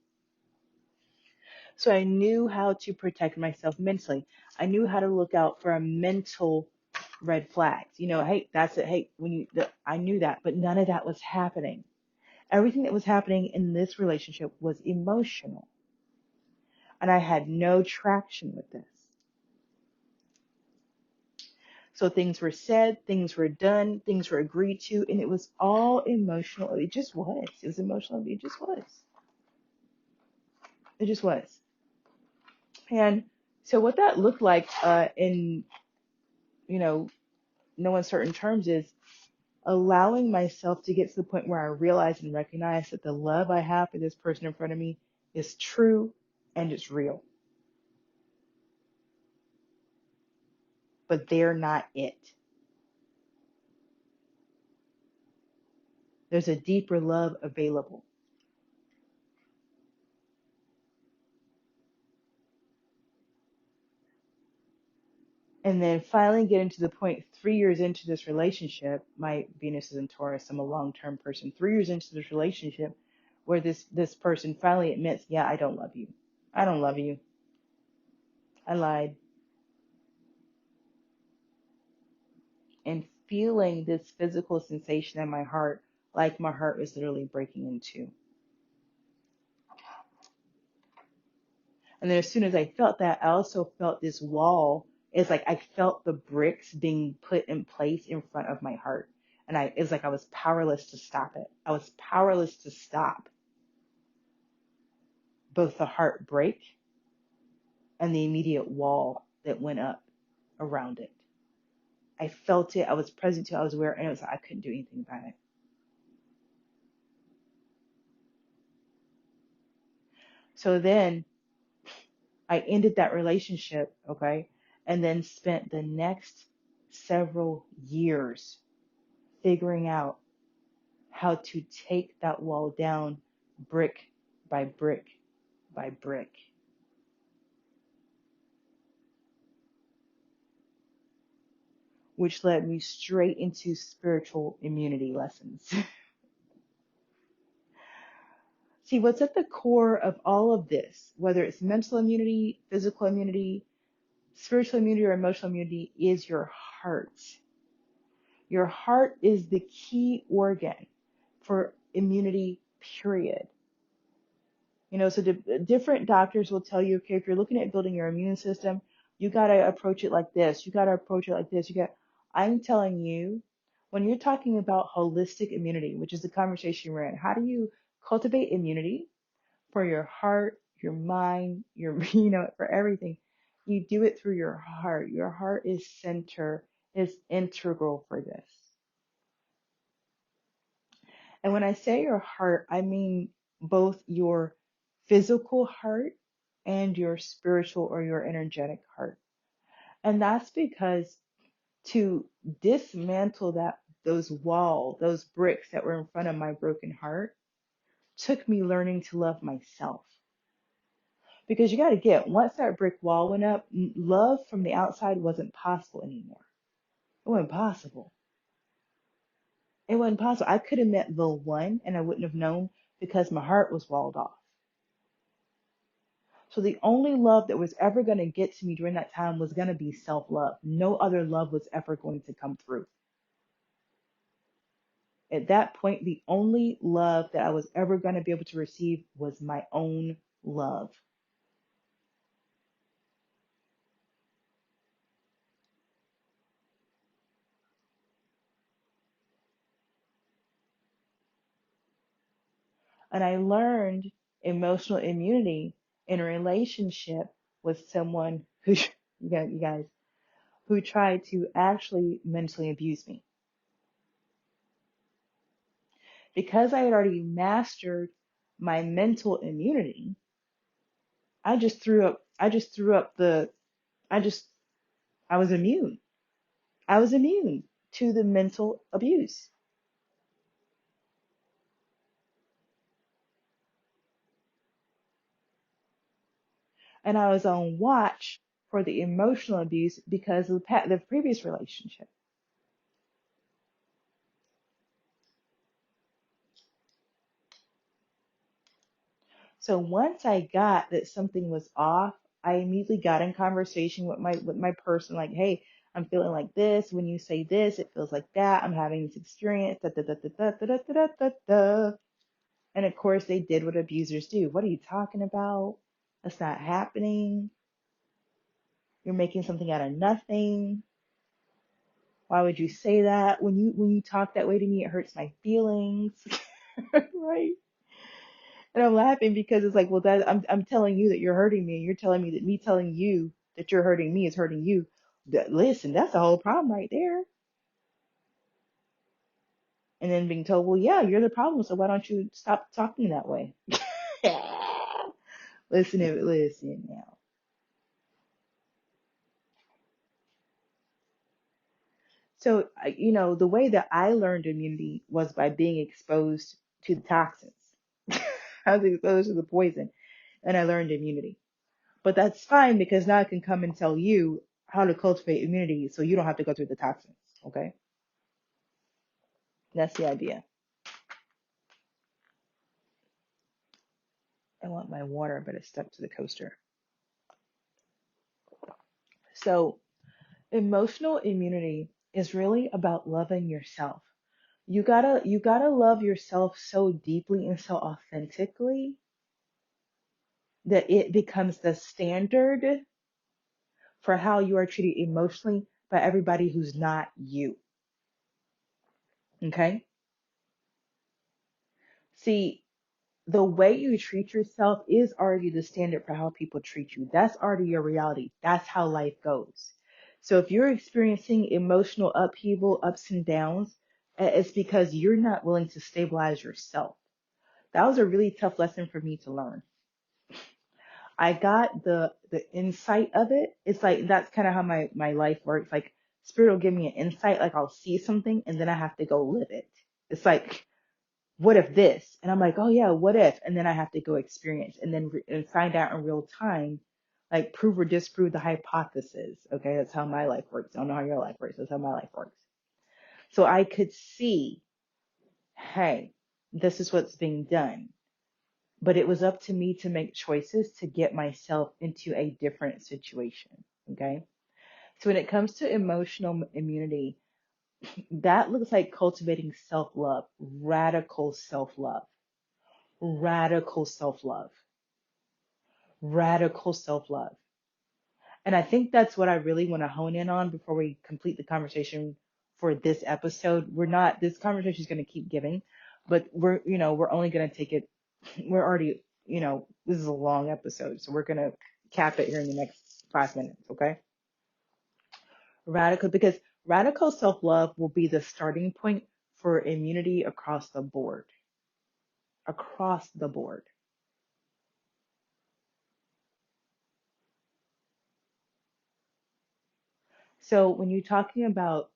So I knew how to protect myself mentally. I knew how to look out for a mental red flags. Hey, that's it. Hey, I knew that, but none of that was happening. Everything that was happening in this relationship was emotional. And I had no traction with this. So things were said, things were done, things were agreed to, and it was all emotional. It just was. It was emotional. It just was. It just was. And so what that looked like in, no uncertain terms is allowing myself to get to the point where I realize and recognize that the love I have for this person in front of me is true and it's real. But they're not it. There's a deeper love available. And then finally getting to the point 3 years into this relationship, my Venus is in Taurus, I'm a long-term person, 3 years into this relationship where this person finally admits, yeah, I don't love you. I don't love you. I lied. And feeling this physical sensation in my heart, like my heart was literally breaking in two. And then as soon as I felt that, I also felt this wall. It's like I felt the bricks being put in place in front of my heart. And it's like I was powerless to stop it. I was powerless to stop both the heartbreak and the immediate wall that went up around it. I felt it. I was present to it. I was aware. And it was like I couldn't do anything about it. So then I ended that relationship, okay, and then spent the next several years figuring out how to take that wall down brick by brick by brick. Which led me straight into spiritual immunity lessons. See, what's at the core of all of this, whether it's mental immunity, physical immunity, spiritual immunity, or emotional immunity, is your heart. Your heart is the key organ for immunity, period. So different doctors will tell you, okay, if you're looking at building your immune system, you got to approach it like this. You got to approach it like this. I'm telling you, when you're talking about holistic immunity, which is the conversation we're in, how do you cultivate immunity for your heart, your mind, for everything? You do it through your heart. Your heart is integral for this. And when I say your heart, I mean both your physical heart and your spiritual or your energetic heart. And that's because to dismantle those bricks that were in front of my broken heart, took me learning to love myself. Because you got to get, once that brick wall went up, love from the outside wasn't possible anymore. It wasn't possible. It wasn't possible. I could have met the one and I wouldn't have known because my heart was walled off. So the only love that was ever going to get to me during that time was going to be self-love. No other love was ever going to come through. At that point, the only love that I was ever going to be able to receive was my own love. And I learned emotional immunity in a relationship with someone who, you guys, who tried to actually mentally abuse me. Because I had already mastered my mental immunity, I just threw up I just, I was immune. I was immune to the mental abuse. And I was on watch for the emotional abuse because of the previous relationship. So once I got that something was off, I immediately got in conversation with my person, like, hey, I'm feeling like this. When you say this, it feels like that. I'm having this experience. Da, da, da, da, da, da, da, da, da, da. And of course, they did what abusers do. What are you talking about? That's not happening. You're making something out of nothing. Why would you say that? When you talk that way to me, it hurts my feelings. Right? And I'm laughing because it's like, well, that I'm telling you that you're hurting me, and you're telling me that me telling you that you're hurting me is hurting you. Listen, that's the whole problem right there. And then being told, well, yeah, you're the problem, so why don't you stop talking that way? Listen now. So, the way that I learned immunity was by being exposed to the toxins. I was exposed to the poison, and I learned immunity. But that's fine because now I can come and tell you how to cultivate immunity so you don't have to go through the toxins. Okay? That's the idea. I want my water, but it's stuck to the coaster. So, emotional immunity is really about loving yourself. You gotta love yourself so deeply and so authentically that it becomes the standard for how you are treated emotionally by everybody who's not you. Okay? See, the way you treat yourself is already the standard for how people treat you. That's already your reality. That's how life goes. So if you're experiencing emotional upheaval, ups and downs, it's because you're not willing to stabilize yourself. That was a really tough lesson for me to learn. I got the insight of it. It's like that's kind of how my life works. Like spirit will give me an insight, like I'll see something and then I have to go live it. It's like, what if this? And I'm like, oh yeah, what if? And then I have to go experience and then and find out in real time, like prove or disprove the hypothesis. Okay, that's how my life works. I don't know how your life works. That's how my life works. So I could see, hey, this is what's being done. But it was up to me to make choices to get myself into a different situation. Okay. So when it comes to emotional immunity, that looks like cultivating self love, radical self love, radical self love. And I think that's what I really want to hone in on before we complete the conversation for this episode. This conversation is going to keep giving, but we're only going to take it. We're already, this is a long episode, so we're going to cap it here in the next 5 minutes. Okay. Because radical self love will be the starting point for immunity across the board, across the board. So when you're talking about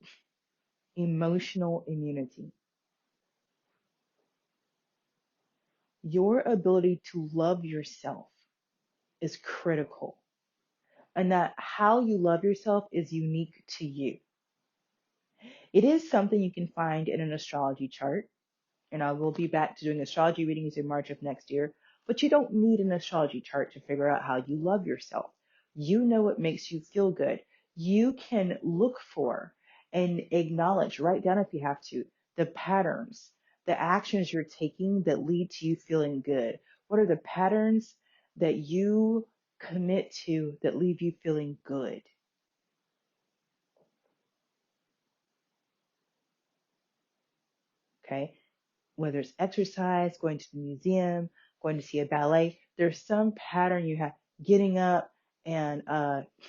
emotional immunity, your ability to love yourself is critical, and that how you love yourself is unique to you. It is something you can find in an astrology chart, and I will be back to doing astrology readings in March of next year, but you don't need an astrology chart to figure out how you love yourself. You know what makes you feel good. You can look for and acknowledge, write down if you have to, the patterns, the actions you're taking that lead to you feeling good. What are the patterns that you commit to that leave you feeling good? Okay. Whether it's exercise, going to the museum, going to see a ballet, there's some pattern you have, getting up and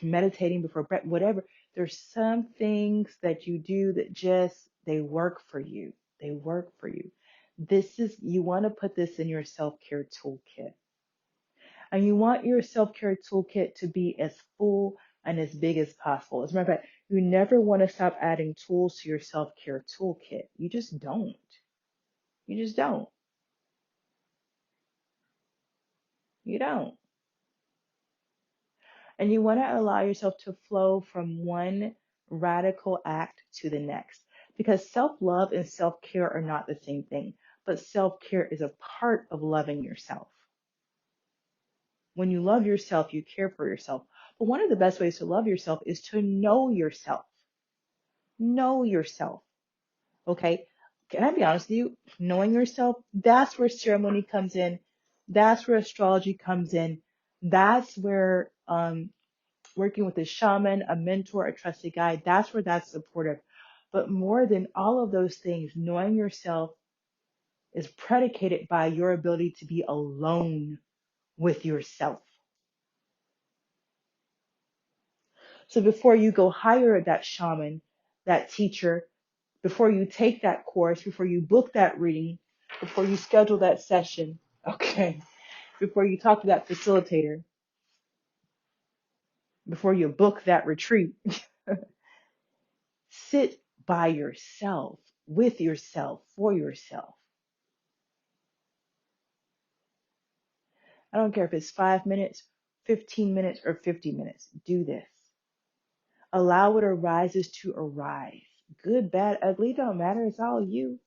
meditating before breakfast, whatever. There's some things that you do that just, they work for you. They work for you. You want to put this in your self-care toolkit. And you want your self-care toolkit to be as full and as big as possible. As a matter of fact, you never want to stop adding tools to your self-care toolkit. You just don't. You just don't. You don't. And you want to allow yourself to flow from one radical act to the next. Because self love and self care are not the same thing, but self care is a part of loving yourself. When you love yourself, you care for yourself. But one of the best ways to love yourself is to know yourself. Know yourself. Okay? Can I be honest with you? Knowing yourself, that's where ceremony comes in. That's where astrology comes in. That's where working with a shaman, a mentor, a trusted guide, that's where that's supportive. But more than all of those things, knowing yourself is predicated by your ability to be alone with yourself. So before you go hire that shaman, that teacher, before you take that course, before you book that reading, before you schedule that session, okay, before you talk to that facilitator, before you book that retreat, sit by yourself, with yourself, for yourself. I don't care if it's 5 minutes, 15 minutes, or 50 minutes. Do this. Allow what arises to arise. Good, bad, ugly, don't matter. It's all you.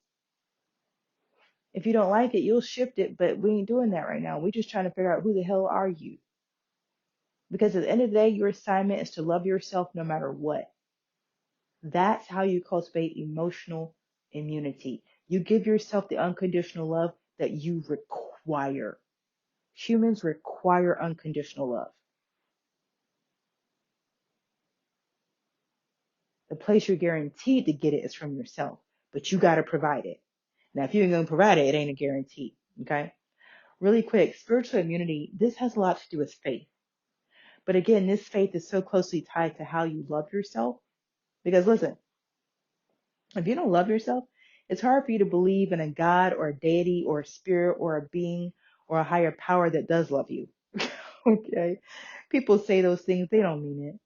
If you don't like it, you'll shift it, but we ain't doing that right now. We're just trying to figure out who the hell are you. Because at the end of the day, your assignment is to love yourself no matter what. That's how you cultivate emotional immunity. You give yourself the unconditional love that you require. Humans require unconditional love. The place you're guaranteed to get it is from yourself, but you got to provide it. Now, if you ain't going to provide it, it ain't a guarantee. Okay. Really quick, spiritual immunity, this has a lot to do with faith. But again, this faith is so closely tied to how you love yourself. Because listen, if you don't love yourself, it's hard for you to believe in a God or a deity or a spirit or a being or a higher power that does love you. Okay. People say those things, they don't mean it.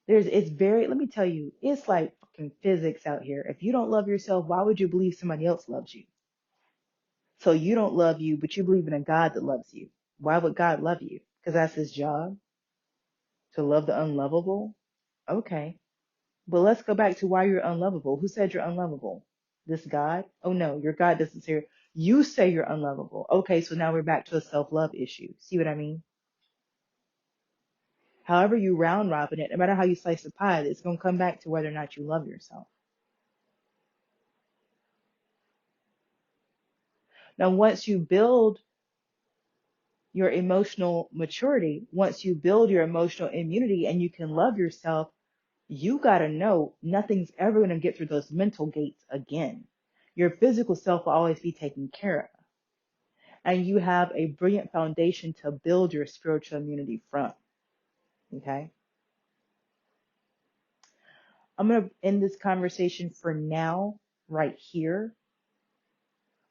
Let me tell you, it's like fucking physics out here. If you don't love yourself, why would you believe somebody else loves you? So you don't love you, but you believe in a God that loves you. Why would God love you? Because that's his job, to love the unlovable? Okay. But let's go back to why you're unlovable. Who said you're unlovable? This God? Oh no, your God doesn't say, you say you're unlovable. Okay, so now we're back to a self-love issue. See what I mean? However you round robin it, no matter how you slice the pie, it's going to come back to whether or not you love yourself. Now, once you build your emotional maturity, once you build your emotional immunity and you can love yourself, you got to know nothing's ever going to get through those mental gates again. Your physical self will always be taken care of. And you have a brilliant foundation to build your spiritual immunity from. Okay. I'm going to end this conversation for now, right here.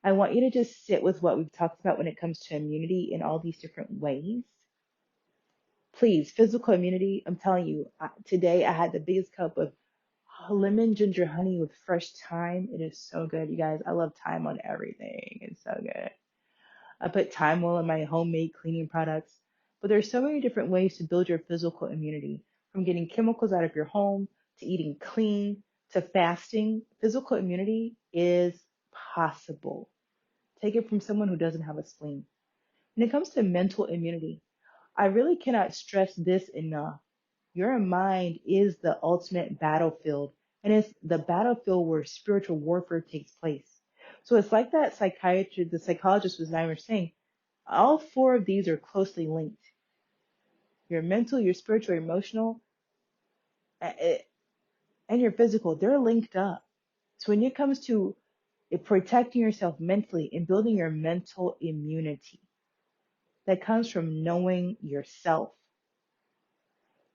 I want you to just sit with what we've talked about when it comes to immunity in all these different ways. Please, physical immunity, I'm telling you, today I had the biggest cup of lemon ginger honey with fresh thyme. It is so good, you guys. I love thyme on everything. It's so good. I put Time Well in my homemade cleaning products. But there's so many different ways to build your physical immunity, from getting chemicals out of your home to eating clean to fasting. Physical immunity is possible. Take it from someone who doesn't have a spleen. When it comes to mental immunity, I really cannot stress this enough. Your mind is the ultimate battlefield, and it's the battlefield where spiritual warfare takes place. So it's like that psychiatrist, the psychologist was I were saying, all four of these are closely linked. Your mental, your spiritual, your emotional, and your physical, they're linked up. So when it comes to protecting yourself mentally and building your mental immunity, that comes from knowing yourself,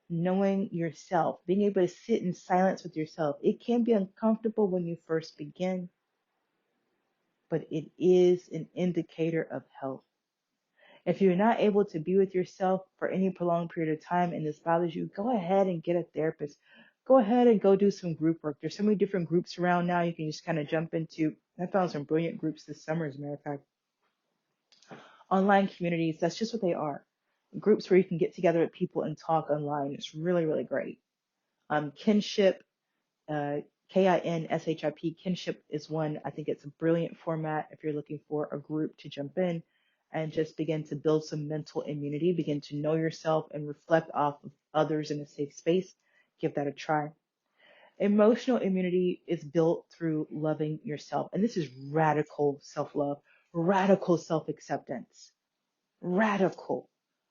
being able to sit in silence with yourself. It can be uncomfortable when you first begin, but it is an indicator of health. If you're not able to be with yourself for any prolonged period of time and this bothers you, go ahead and get a therapist. Go ahead and go do some group work. There's so many different groups around now you can just kind of jump into. I found some brilliant groups this summer, as a matter of fact. Online communities, that's just what they are. Groups where you can get together with people and talk online. It's really, really great. Kinship, uh, KINSHIP, Kinship is one. I think it's a brilliant format if you're looking for a group to jump in and just begin to build some mental immunity, begin to know yourself and reflect off of others in a safe space. Give that a try. Emotional immunity is built through loving yourself. And this is radical self-love, radical self-acceptance, radical.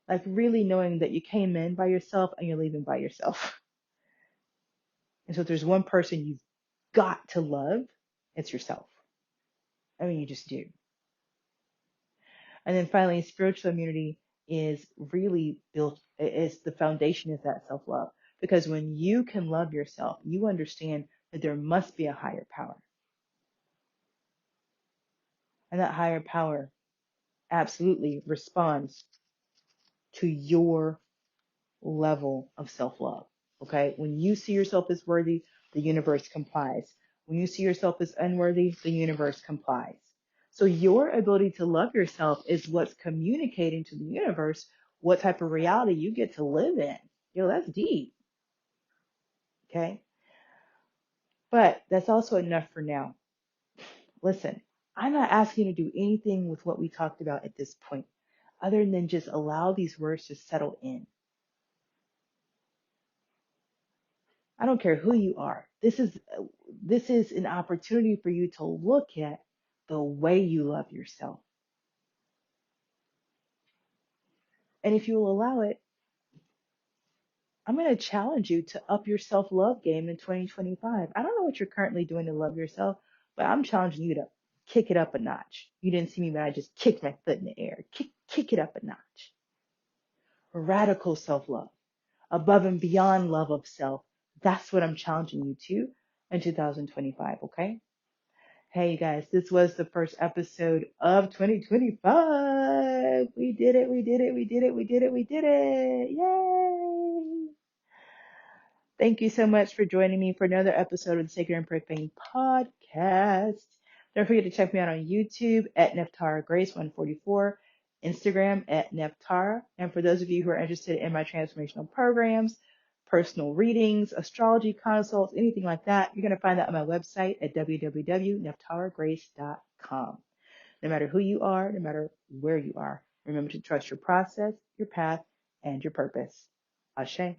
Like really knowing that you came in by yourself and you're leaving by yourself. And so if there's one person you've got to love, it's yourself. I mean, you just do. And then finally, spiritual immunity is really built, is the foundation is that self love. Because when you can love yourself, you understand that there must be a higher power. And that higher power absolutely responds to your level of self love. Okay. When you see yourself as worthy, the universe complies. When you see yourself as unworthy, the universe complies. So your ability to love yourself is what's communicating to the universe what type of reality you get to live in. Yo, that's deep. Okay. But that's also enough for now. Listen, I'm not asking you to do anything with what we talked about at this point, other than just allow these words to settle in. I don't care who you are. This is an opportunity for you to look at the way you love yourself. And if you will allow it, I'm going to challenge you to up your self-love game in 2025. I don't know what you're currently doing to love yourself, but I'm challenging you to kick it up a notch. You didn't see me, but I just kicked my foot in the air. Kick it up a notch. Radical self-love, above and beyond love of self. That's what I'm challenging you to in 2025, okay? Hey, you guys, this was the first episode of 2025. We did it. We did it. We did it. We did it. We did it. Yay. Thank you so much for joining me for another episode of the Sacred and Profane Podcast. Don't forget to check me out on YouTube at Neftara Grace 144, Instagram at Neftara. And for those of you who are interested in my transformational programs, personal readings, astrology consults, anything like that, you're going to find that on my website at www.neftaragrace.com. No matter who you are, no matter where you are, remember to trust your process, your path, and your purpose. Ashe.